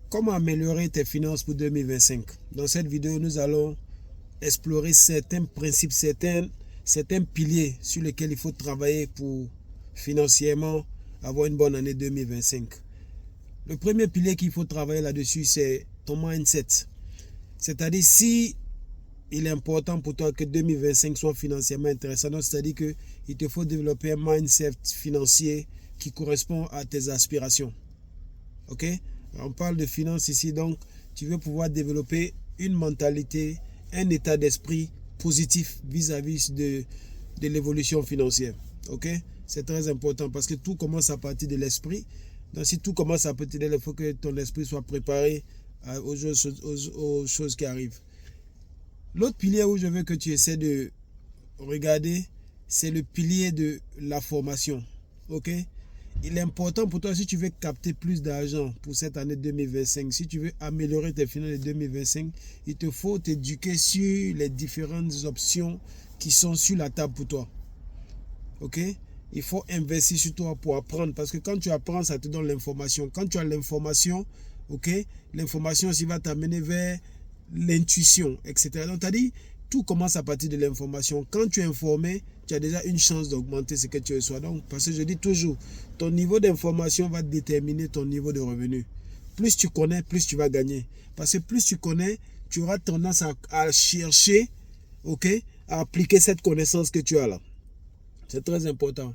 Comment améliorer tes finances pour 2025? Dans cette vidéo, nous allons explorer certains principes, certains piliers sur lesquels il faut travailler pour financièrement avoir une bonne année 2025. Le premier pilier qu'il faut travailler là-dessus, c'est ton mindset. C'est-à-dire, si il est important pour toi que 2025 soit financièrement intéressant, c'est-à-dire qu'il te faut développer un mindset financier qui correspond à tes aspirations. Ok? On parle de finances ici, donc tu veux pouvoir développer une mentalité, un état d'esprit positif vis-à-vis de l'évolution financière. Ok? C'est très important parce que tout commence à partir de l'esprit. Donc si tout commence à partir de l'esprit, il faut que ton esprit soit préparé aux choses qui arrivent. L'autre pilier où je veux que tu essaies de regarder, c'est le pilier de la formation. Ok? Il est important pour toi, si tu veux capter plus d'argent pour cette année 2025, si tu veux améliorer tes finances de 2025, il te faut t'éduquer sur les différentes options qui sont sur la table pour toi. Ok? Il faut investir sur toi pour apprendre, parce que quand tu apprends, ça te donne l'information. Quand tu as l'information, ok, l'information aussi va t'amener vers l'intuition, etc. Donc, tu as dit, tout commence à partir de l'information. Quand tu es informé, tu as déjà une chance d'augmenter ce que tu reçois. Donc, parce que je dis toujours, ton niveau d'information va déterminer ton niveau de revenu. Plus tu connais, plus tu vas gagner. Parce que plus tu connais, tu auras tendance à chercher, ok, à appliquer cette connaissance que tu as là. C'est très important.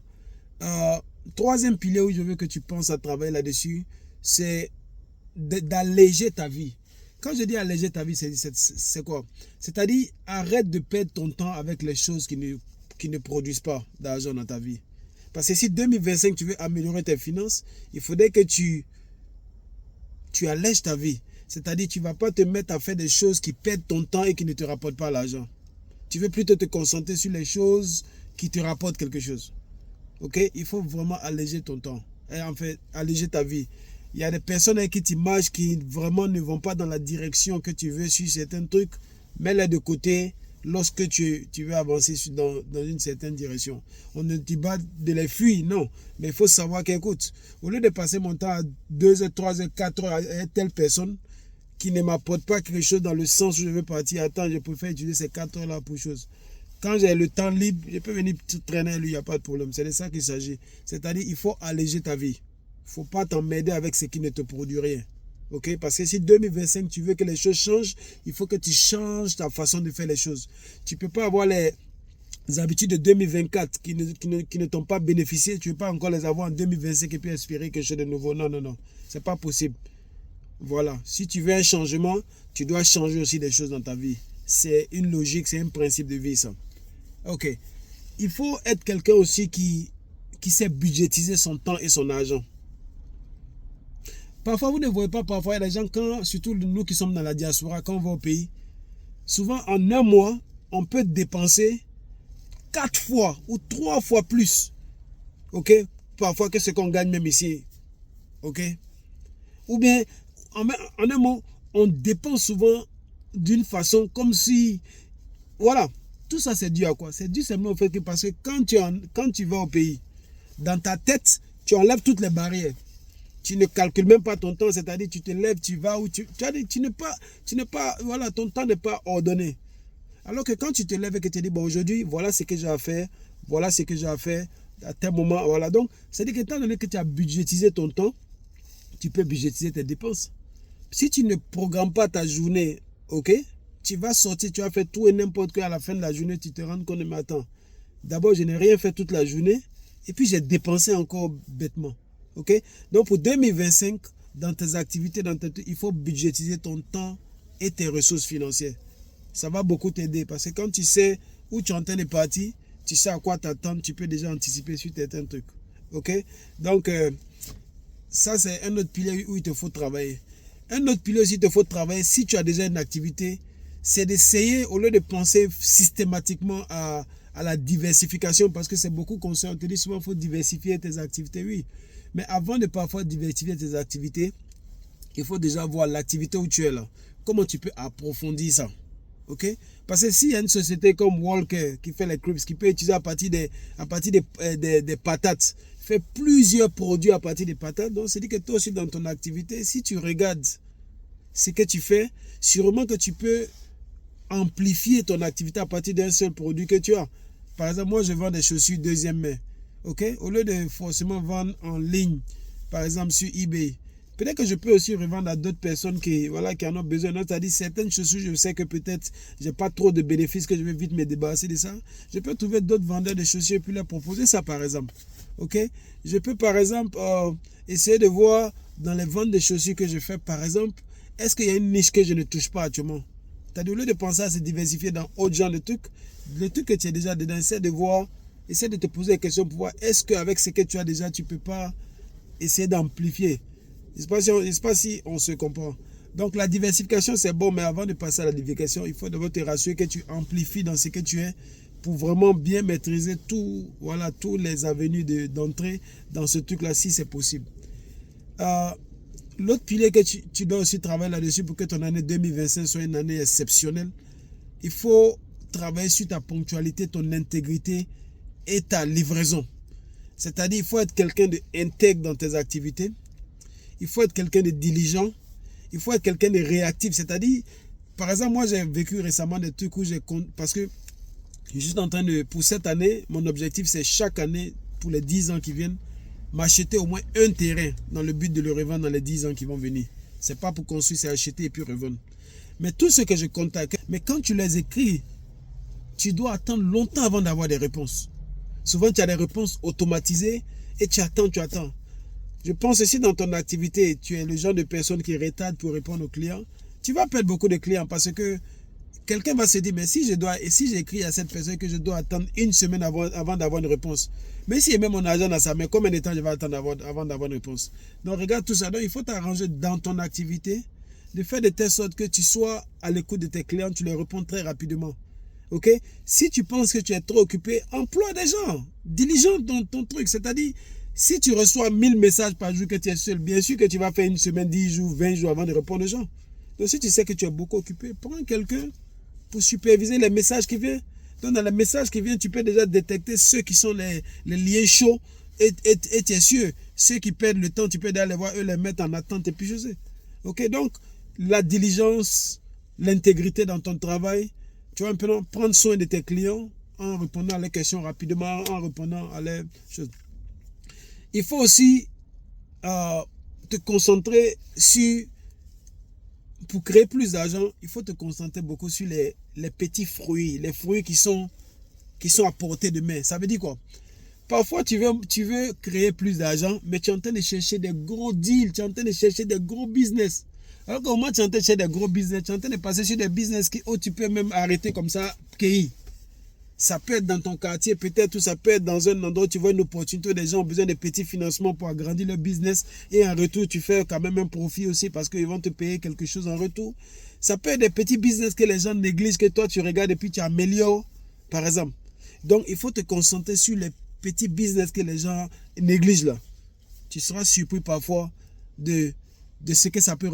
Troisième pilier où je veux que tu penses à travailler là-dessus, c'est d'alléger ta vie. Quand je dis alléger ta vie, c'est quoi? C'est-à-dire, arrête de perdre ton temps avec les choses qui ne produisent pas d'argent dans ta vie. Parce que si 2025, tu veux améliorer tes finances, il faudrait que tu allèges ta vie. C'est-à-dire, tu ne vas pas te mettre à faire des choses qui perdent ton temps et qui ne te rapportent pas l'argent. Tu veux plutôt te concentrer sur les choses qui te rapportent quelque chose. Ok? Il faut vraiment alléger ton temps. Et en fait, alléger ta vie. Il y a des personnes avec qui tu marches qui vraiment ne vont pas dans la direction que tu veux sur certains trucs. Mets-les de côté lorsque tu veux avancer dans une certaine direction. On ne dit pas de les fuir, non. Mais il faut savoir qu'écoute, au lieu de passer mon temps à 2 heures, 3 heures, 4 heures à telle personne qui ne m'apporte pas quelque chose dans le sens où je veux partir, attends, je préfère utiliser ces 4 heures-là pour chose. Quand j'ai le temps libre, je peux venir traîner lui, il n'y a pas de problème. C'est de ça qu'il s'agit. C'est-à-dire, il faut alléger ta vie. Il ne faut pas t'emmerder avec ce qui ne te produit rien. Ok? Parce que si 2025, tu veux que les choses changent, il faut que tu changes ta façon de faire les choses. Tu ne peux pas avoir les habitudes de 2024 qui ne t'ont pas bénéficié. Tu ne peux pas encore les avoir en 2025 et puis espérer quelque chose de nouveau. Non, non, non. Ce n'est pas possible. Voilà. Si tu veux un changement, tu dois changer aussi des choses dans ta vie. C'est une logique, c'est un principe de vie, ça. Ok. Il faut être quelqu'un aussi qui sait budgétiser son temps et son argent. Parfois, vous ne voyez pas, parfois, il y a des gens, surtout nous qui sommes dans la diaspora, quand on va au pays, souvent en un mois, on peut dépenser 4 fois ou 3 fois plus, ok, parfois que ce qu'on gagne même ici, ok. Ou bien, en un mois, on dépense souvent d'une façon comme si, voilà, tout ça c'est dû à quoi? C'est dû simplement au fait que parce que quand tu vas au pays, dans ta tête, tu enlèves toutes les barrières. Tu ne calcules même pas ton temps, c'est-à-dire tu te lèves, tu vas où tu n'es pas, voilà, ton temps n'est pas ordonné. Alors que quand tu te lèves et que tu te dis, bon, aujourd'hui, voilà ce que j'ai à faire, voilà ce que j'ai à faire, à tel moment, voilà. Donc, c'est-à-dire que étant donné que tu as budgétisé ton temps, tu peux budgétiser tes dépenses. Si tu ne programmes pas ta journée, ok, tu vas sortir, tu vas faire tout et n'importe quoi à la fin de la journée, tu te rends compte, mais attends, d'abord, je n'ai rien fait toute la journée, et puis j'ai dépensé encore bêtement. Ok? Donc pour 2025, dans tes activités, il faut budgétiser ton temps et tes ressources financières. Ça va beaucoup t'aider parce que quand tu sais où tu es en train de partir, tu sais à quoi t'attendre, tu peux déjà anticiper sur certains trucs. Ok? Donc, ça c'est un autre pilier où il te faut travailler. Un autre pilier aussi, il te faut travailler si tu as déjà une activité, c'est d'essayer, au lieu de penser systématiquement à la diversification, parce que c'est beaucoup conseil, on te dit souvent qu'il faut diversifier tes activités, oui. Mais avant de parfois diversifier tes activités, il faut déjà voir l'activité où tu es là. Comment tu peux approfondir ça? Ok? Parce que s'il y a une société comme Walker qui fait les crips, qui peut utiliser à partir des patates, fait plusieurs produits à partir des patates, donc c'est dit que toi aussi dans ton activité, si tu regardes, ce que tu fais, sûrement que tu peux amplifier ton activité à partir d'un seul produit que tu as. Par exemple, moi, je vends des chaussures deuxième main. Ok? Au lieu de forcément vendre en ligne, par exemple sur eBay, peut-être que je peux aussi revendre à d'autres personnes qui, voilà, qui en ont besoin. C'est-à-dire, certaines chaussures, je sais que peut-être j'ai pas trop de bénéfices, que je vais vite me débarrasser de ça. Je peux trouver d'autres vendeurs de chaussures et puis leur proposer ça, par exemple. Ok? Je peux, par exemple, essayer de voir dans les ventes de chaussures que je fais, par exemple, est-ce qu'il y a une niche que je ne touche pas actuellement? C'est-à-dire, au lieu de penser à se diversifier dans autre genre de trucs, le truc que tu es déjà dedans, essaie de voir, essaie de te poser des questions pour voir est-ce qu'avec ce que tu as déjà, tu ne peux pas essayer d'amplifier. Je ne sais pas si on se comprend. Donc la diversification, c'est bon, mais avant de passer à la diversification, il faut d'abord te rassurer que tu amplifies dans ce que tu es pour vraiment bien maîtriser tout, voilà, tous les avenues d'entrée dans ce truc-là, si c'est possible. L'autre pilier que tu dois aussi travailler là-dessus pour que ton année 2025 soit une année exceptionnelle, il faut travailler sur ta ponctualité, ton intégrité et ta livraison. C'est-à-dire, il faut être quelqu'un d'intègre dans tes activités. Il faut être quelqu'un de diligent. Il faut être quelqu'un de réactif. C'est-à-dire, par exemple, moi, j'ai vécu récemment des trucs où parce que je suis juste en train de, pour cette année, mon objectif, c'est chaque année, pour les 10 ans qui viennent, m'acheter au moins un terrain dans le but de le revendre dans les 10 ans qui vont venir. C'est pas pour construire, c'est acheter et puis revendre. Mais tout ce que je contacte, mais quand tu les écris, tu dois attendre longtemps avant d'avoir des réponses. Souvent, tu as des réponses automatisées et tu attends, tu attends. Je pense aussi dans ton activité, tu es le genre de personne qui retarde pour répondre aux clients. Tu vas perdre beaucoup de clients parce que quelqu'un va se dire, mais si j'écris à cette personne que je dois attendre une semaine avant d'avoir une réponse, mais si j'ai même mon argent dans sa main, combien de temps je vais attendre avant d'avoir une réponse? Donc regarde tout ça. Donc il faut t'arranger dans ton activité, de faire de telle sorte que tu sois à l'écoute de tes clients, tu les réponds très rapidement. Ok? Si tu penses que tu es trop occupé, emploie des gens, diligente dans ton truc. C'est-à-dire, si tu reçois 1000 messages par jour que tu es seul, bien sûr que tu vas faire une semaine, 10 jours, 20 jours avant de répondre aux gens. Donc si tu sais que tu es beaucoup occupé, prends quelqu'un pour superviser les messages qui viennent. Donc dans les messages qui viennent, tu peux déjà détecter ceux qui sont les liens chauds et tu es sûr, ceux qui perdent le temps, tu peux aller les voir, eux les mettre en attente et puis je sais. Ok? Donc la diligence, l'intégrité dans ton travail, tu vas maintenant prendre soin de tes clients en répondant à leurs questions rapidement, en répondant à leurs choses. Il faut aussi te concentrer sur, pour créer plus d'argent, il faut te concentrer beaucoup sur les petits fruits, les fruits qui sont à portée de main. Ça veut dire quoi? Parfois, tu veux créer plus d'argent, mais tu es en train de chercher des gros deals, tu es en train de chercher des gros business. Alors qu'au moins, tu es en train de chercher des gros business, tu es en train de passer sur des business où tu peux même arrêter comme ça, cueillir. Ça peut être dans ton quartier, peut-être, ou ça peut être dans un endroit où tu vois une opportunité, des gens ont besoin de petits financements pour agrandir leur business et en retour, tu fais quand même un profit aussi parce qu'ils vont te payer quelque chose en retour. Ça peut être des petits business que les gens négligent, que toi, tu regardes et puis tu améliores, par exemple. Donc, il faut te concentrer sur les petits business que les gens négligent là. Tu seras surpris parfois de ce que ça peut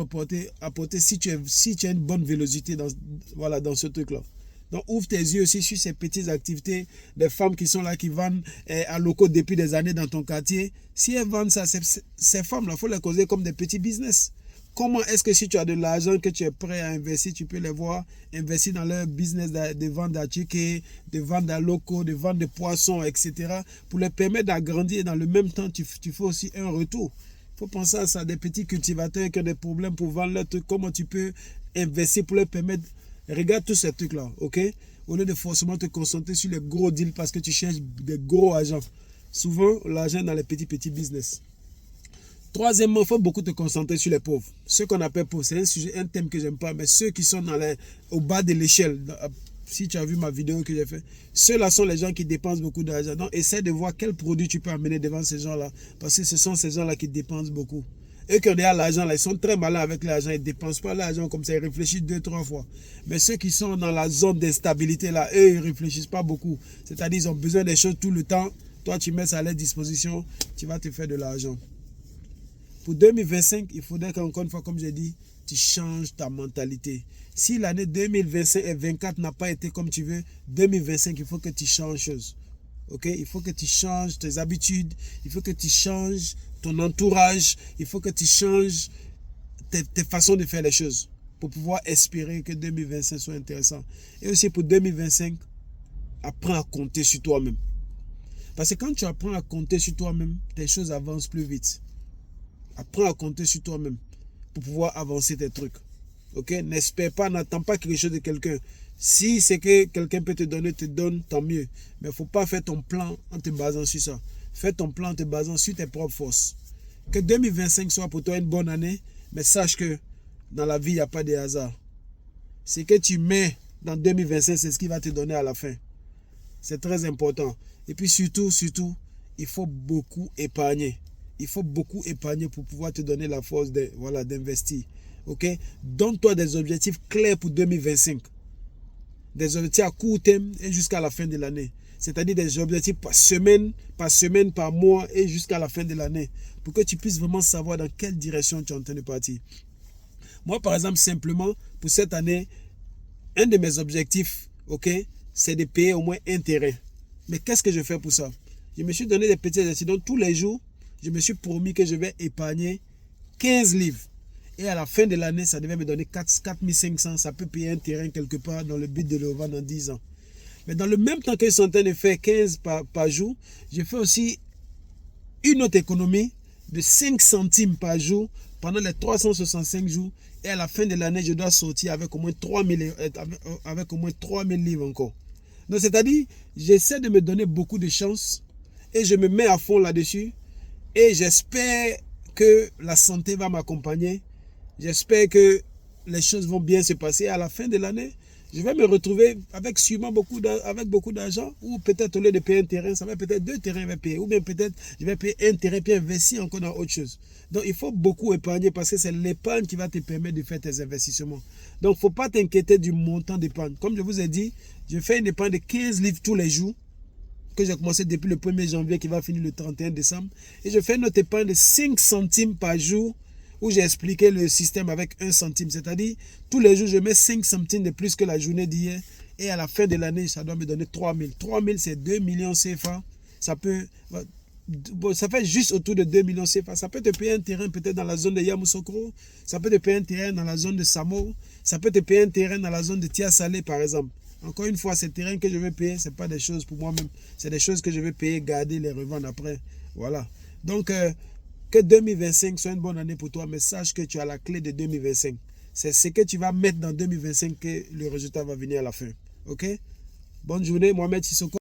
apporter si tu as une bonne vélocité dans ce truc-là. Donc, ouvre tes yeux aussi sur ces petites activités des femmes qui sont là, qui vendent à locaux depuis des années dans ton quartier. Si elles vendent ça, ces femmes-là, il faut les causer comme des petits business. Comment est-ce que si tu as de l'argent que tu es prêt à investir, tu peux les voir investir dans leur business de vente d'articles, de vente à locaux, de vente de poissons, etc. pour les permettre d'agrandir. Dans le même temps, tu fais aussi un retour. Il faut penser à ça, des petits cultivateurs qui ont des problèmes pour vendre leurs trucs. Comment tu peux investir pour leur permettre. Regarde tous ces trucs-là, ok? Au lieu de forcément te concentrer sur les gros deals parce que tu cherches des gros agents. Souvent, l'argent est dans les petits business. Troisièmement, il faut beaucoup te concentrer sur les pauvres. Ceux qu'on appelle pauvres, c'est un thème que j'aime pas, mais ceux qui sont au bas de l'échelle. Si tu as vu ma vidéo que j'ai fait, ceux-là sont les gens qui dépensent beaucoup d'argent. Donc, essaie de voir quel produit tu peux amener devant ces gens-là. Parce que ce sont ces gens-là qui dépensent beaucoup. Eux qui ont déjà l'argent, là, ils sont très malins avec l'argent. Ils ne dépensent pas l'argent comme ça. Ils réfléchissent 2-3 fois. Mais ceux qui sont dans la zone d'instabilité, là, eux, ils ne réfléchissent pas beaucoup. C'est-à-dire ils ont besoin des choses tout le temps. Toi, tu mets ça à leur disposition. Tu vas te faire de l'argent. Pour 2025, il faudrait qu'encore une fois, comme j'ai dit, tu changes ta mentalité. Si l'année 2025 et 2024 n'a pas été comme tu veux, 2025, il faut que tu changes chose. Ok? Il faut que tu changes tes habitudes. Il faut que tu changes ton entourage. Il faut que tu changes tes façons de faire les choses pour pouvoir espérer que 2025 soit intéressant. Et aussi pour 2025, apprends à compter sur toi-même. Parce que quand tu apprends à compter sur toi-même, tes choses avancent plus vite. Apprends à compter sur toi-même pour pouvoir avancer tes trucs. Ok? N'espère pas, n'attends pas quelque chose de quelqu'un. Si c'est que quelqu'un peut te donne, tant mieux. Mais il ne faut pas faire ton plan en te basant sur ça. Fais ton plan en te basant sur tes propres forces. Que 2025 soit pour toi une bonne année, mais sache que dans la vie, il n'y a pas de hasard. Ce que tu mets dans 2025, c'est ce qui va te donner à la fin. C'est très important. Et puis surtout, il faut beaucoup épargner. Il faut beaucoup épargner pour pouvoir te donner la force d'investir. Ok? Donne-toi des objectifs clairs pour 2025. Des objectifs à court terme et jusqu'à la fin de l'année. C'est-à-dire des objectifs par semaine, par mois et jusqu'à la fin de l'année. Pour que tu puisses vraiment savoir dans quelle direction tu es en train de partir. Moi, par exemple, simplement, pour cette année, un de mes objectifs, ok, c'est de payer au moins un terrain. Mais qu'est-ce que je fais pour ça? Je me suis donné des petits exercices. Donc, tous les jours, je me suis promis que je vais épargner 15 livres. Et à la fin de l'année, ça devait me donner 4 500. Ça peut payer un terrain quelque part dans le but de le vendre dans 10 ans. Mais dans le même temps que je suis en train de faire 15 par jour, je fais aussi une autre économie de 5 centimes par jour pendant les 365 jours. Et à la fin de l'année, je dois sortir avec au moins 3000 livres encore. Donc, c'est-à-dire, j'essaie de me donner beaucoup de chance et je me mets à fond là-dessus. Et j'espère que la santé va m'accompagner. J'espère que les choses vont bien se passer. À la fin de l'année, je vais me retrouver avec sûrement beaucoup d'argent. Ou peut-être au lieu de payer un terrain, ça va peut-être 2 terrains que je vais payer. Ou bien peut-être je vais payer un terrain puis investir encore dans autre chose. Donc il faut beaucoup épargner parce que c'est l'épargne qui va te permettre de faire tes investissements. Donc il ne faut pas t'inquiéter du montant d'épargne. Comme je vous ai dit, je fais une épargne de 15 livres tous les jours que j'ai commencé depuis le 1er janvier qui va finir le 31 décembre. Et je fais une autre épargne de 5 centimes par jour où j'ai expliqué le système avec 1 centime. C'est-à-dire, tous les jours, je mets 5 centimes de plus que la journée d'hier. Et à la fin de l'année, ça doit me donner 3000. 3000, c'est 2 millions CFA. Ça fait juste autour de 2 millions CFA. Ça peut te payer un terrain peut-être dans la zone de Yamoussoukro. Ça peut te payer un terrain dans la zone de Samo. Ça peut te payer un terrain dans la zone de Tia-Salé, par exemple. Encore une fois, ces terrains que je vais payer, ce n'est pas des choses pour moi-même. C'est des choses que je vais payer, garder, les revendre après. Voilà. Donc, que 2025 soit une bonne année pour toi, mais sache que tu as la clé de 2025. C'est ce que tu vas mettre dans 2025 que le résultat va venir à la fin. OK? Bonne journée, Mohamed Sissoko.